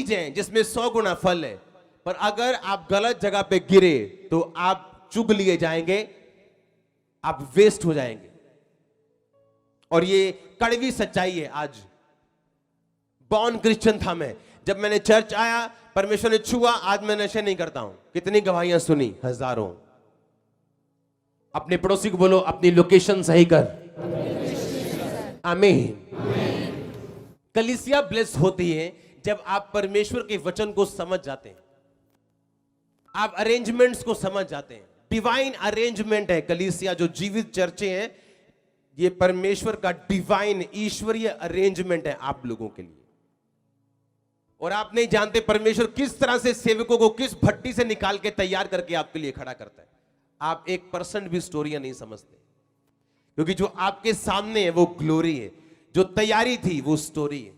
बीज हैं जिसमें 100 गुना फल है, पर अगर आप गलत जगह पे गिरे तो आप चुग लिए जाएंगे, आप वेस्ट हो जाएंगे। और ये कड़वी सच्चाई है। आज बॉर्न क्रिश्चियन था मैं, जब मैंने चर्च आया, परमेश्वर ने छुआ, आज मैं नशे नहीं करता हूं। कितनी गवाहियां सुनी, हजारों। अपने पड़ोसी को बोलो, अपनी लोकेशन सही कर। आमीन। कलीसिया ब्लेस होती है जब आप परमेश्वर के वचन को समझ जाते हैं, आप अरेंजमेंट्स को समझ जाते हैं। डिवाइन अरेंजमेंट है कलीसिया, जो जीवित चर्चे हैं, ये परमेश्वर का डिवाइन ईश्वरीय अरेंजमेंट है आप लोगों के लिए। और आप नहीं जानते परमेश्वर किस तरह से सेवकों को किस भट्टी से निकाल के तैयार करके आपके लिए खड़ा करता है। आप 1% भी स्टोरियां नहीं समझते, क्योंकि जो आपके सामने है वो ग्लोरी है, जो तैयारी थी वो स्टोरी है।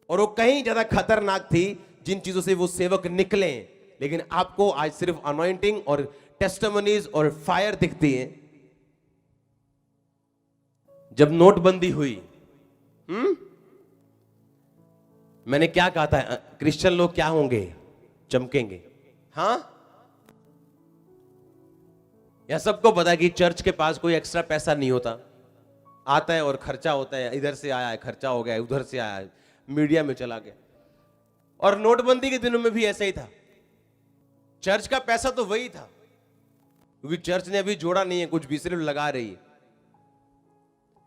और वो कहीं ज्यादा खतरनाक थी जिन चीजों से वो सेवक निकले। लेकिन आपको आज सिर्फ अनॉइंटिंग और टेस्टिमनीज और फायर दिखती है। जब नोटबंदी हुई, मैंने क्या कहा था, क्रिश्चियन लोग क्या होंगे, चमकेंगे। हां, यह सबको पता है कि चर्च के पास कोई एक्स्ट्रा पैसा नहीं होता, आता है और खर्चा होता है। इधर से आया है, खर्चा हो गया, उधर से आया है, मीडिया में चला गया। और नोटबंदी के दिनों में भी ऐसा ही था। चर्च का पैसा तो वही था, क्योंकि चर्च ने अभी जोड़ा नहीं है कुछ भी, सिर्फ लगा रही है।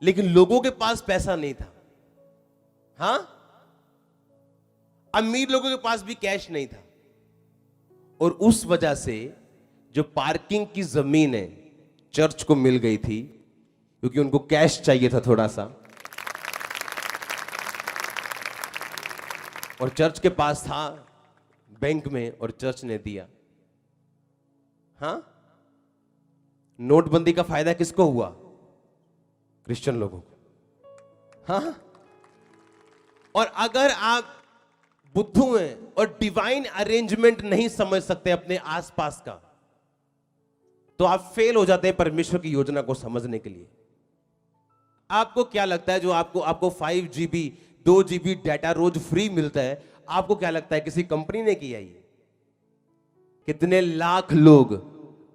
लेकिन लोगों के पास पैसा नहीं था। हां, अमीर लोगों के पास भी कैश नहीं था। और उस वजह से जो पार्किंग की जमीन है चर्च को मिल गई थी, क्योंकि उनको कैश चाहिए था थोड़ा सा, और चर्च के पास था बैंक में, और चर्च ने दिया। हां, नोटबंदी का फायदा किसको हुआ? क्रिश्चियन लोगों को। हां, और अगर आप बुद्धू हैं और डिवाइन अरेंजमेंट नहीं समझ सकते अपने आसपास का, तो आप फेल हो जाते हैं परमेश्वर की योजना को समझने के लिए। आपको क्या लगता है, जो आपको 5 GB 2 GB डाटा रोज फ्री मिलता है, आपको क्या लगता है किसी कंपनी ने किया? ये कितने लाख लोग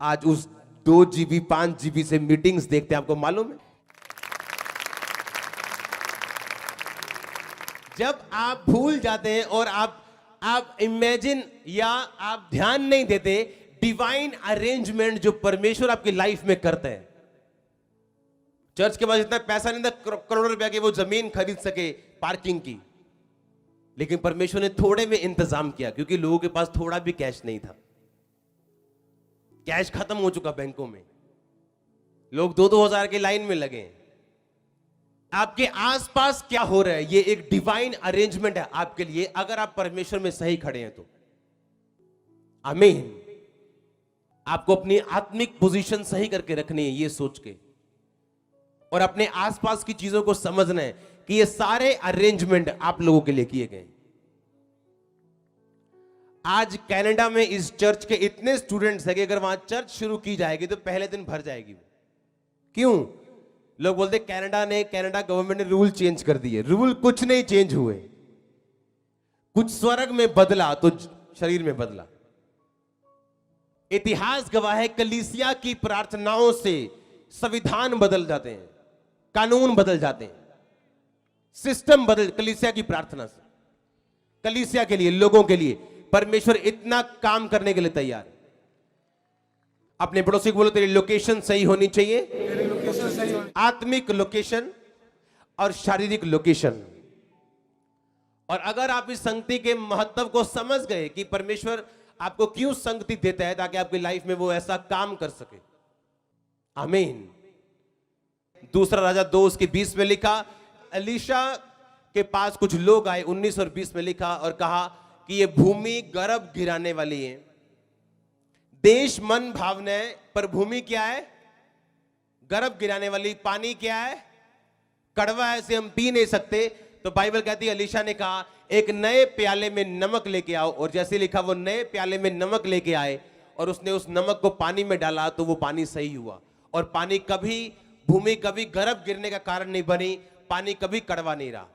आज उस 2 GB 5 GB से मीटिंग्स देखते हैं, आपको मालूम है? जब आप भूल जाते हैं और आप इमेजिन या आप ध्यान नहीं देते डिवाइन अरेंजमेंट जो परमेश्वर आपकी लाइफ में करते हैं। चर्च के पास इतना पैसा नहीं था करोड़ों रुपया की वो जमीन खरीद सके पार्किंग की, लेकिन परमेश्वर ने थोड़े में इंतजाम किया, क्योंकि लोगों के पास थोड़ा भी कैश नहीं था। कैश खत्म हो चुका बैंकों में, लोग 2-2 हजार की लाइन में लगे। आपके आसपास क्या हो रहा है, ये एक डिवाइन अरेंजमेंट है आपके लिए, अगर आप परमेश्वर में सही खड़े हैं तो। आमीन। आपको अपनी आत्मिक पोजीशन सही करके रखनी है, ये सोच के, और अपने आसपास की चीजों को समझना है कि ये सारे अरेंजमेंट आप लोगों के लिए किए गए। आज कनाडा में इस चर्च के इतने स्टूडेंट्स हैं कि अगर वहां चर्च शुरू की जाएगी तो पहले दिन भर जाएगी। क्यों? लोग बोलते कनाडा गवर्नमेंट ने रूल चेंज कर दिए। रूल कुछ नहीं चेंज हुए, कुछ स्वर्ग में बदला तो शरीर में बदला। इतिहास गवाह है, कलीसिया की प्रार्थनाओं से संविधान बदल जाते हैं, कानून बदल जाते हैं, सिस्टम बदल, कलीसिया की प्रार्थना से। कलीसिया के लिए, लोगों के लिए परमेश्वर इतना काम करने के लिए तैयार है। अपने पड़ोसी को बोलो, तेरी लोकेशन सही होनी चाहिए, आत्मिक लोकेशन और शारीरिक लोकेशन। और अगर आप इस संगति के महत्व को समझ गए कि परमेश्वर आपको क्यों संगति देता है, ताकि आपकी लाइफ में वो ऐसा काम कर सके। आमीन। दूसरा राजा 2:20 में लिखा, एलीशा के पास कुछ लोग आए, 19 और 20 में लिखा, और कहा कि ये भूमि गर्भ गिराने वाली है। देश मन भावना है, पर भूमि क्या है? गर्भ गिराने वाली। पानी क्या है? कड़वा है, इसे हम पी नहीं सकते। तो बाइबल कहती है, एलीशा ने कहा एक नए प्याले में नमक लेके आओ। और जैसे लिखा, वो नए प्याले में नमक लेके आए और उसने उस नमक को पानी में डाला तो वो पानी सही हुआ। और पानी कभी, भूमि कभी गर्भ गिरने का कारण नहीं बनी, पानी कभी कड़वा नहीं रहा।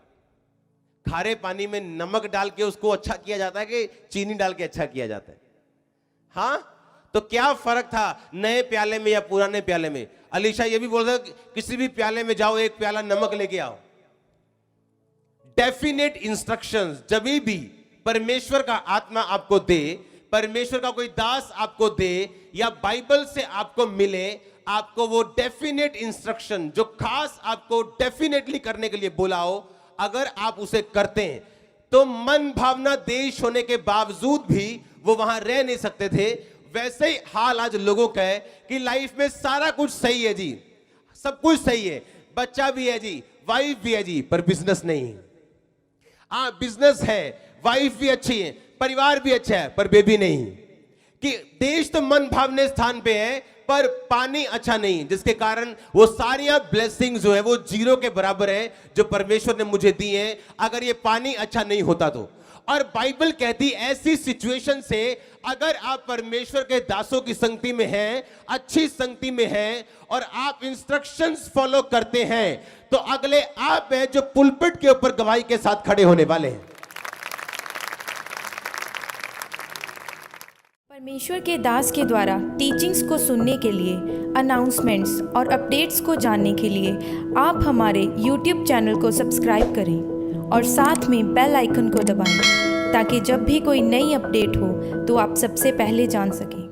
खारे पानी में नमक डाल के उसको अच्छा किया जाता है कि चीनी डाल के अच्छा किया जाता है? हाँ, तो क्या फर्क था नए प्याले में या पुराने प्याले में? अलीशा ये भी बोल रहा है किसी भी प्याले में जाओ, एक प्याला नमक लेके आओ। डेफिनेट इंस्ट्रक्शंस जब भी परमेश्वर का आत्मा आपको दे, परमेश्वर का कोई दास आपको दे या बाइबल से आपको मिले, आपको वो डेफिनेट इंस्ट्रक्शन जो खास आपको डेफिनेटली करने के लिए बोला हो, अगर आप उसे करते हैं तो मन भावना देश होने के बावजूद भी वो वहां रह नहीं सकते थे। वैसे ही हाल आज लोगों का है कि लाइफ में सारा कुछ सही है जी, सब कुछ सही है, बच्चा भी है जी, वाइफ भी है जी, पर बिजनेस नहीं। हाँ, बिजनेस है, वाइफ भी अच्छी है, परिवार भी अच्छा है, पर बेबी नहीं। कि देश तो मन भावने स्थान पे है पर पानी अच्छा नहीं, जिसके कारण वो सारी ब्लेसिंग्स जो है वो जीरो के बराबर है जो परमेश्वर ने मुझे दी है, अगर ये पानी अच्छा नहीं होता तो। और बाइबल कहती ऐसी सिचुएशन से अगर आप परमेश्वर के दासों की संगति में हैं, अच्छी संगति में हैं और आप इंस्ट्रक्शंस फॉलो करते हैं, तो अगले आप हैं जो पुलपिट के ऊपर गवाही के साथ खड़े होने वाले हैं। परमेश्वर के दास के द्वारा टीचिंग्स को सुनने के लिए, अनाउंसमेंट्स और अपडेट्स को जानने के लिए आप हमारे YouTube चैनल को सब्सक्राइब करें और साथ में बेल आइकन को दबाएं ताकि जब भी कोई नई अपडेट हो तो आप सबसे पहले जान सकें।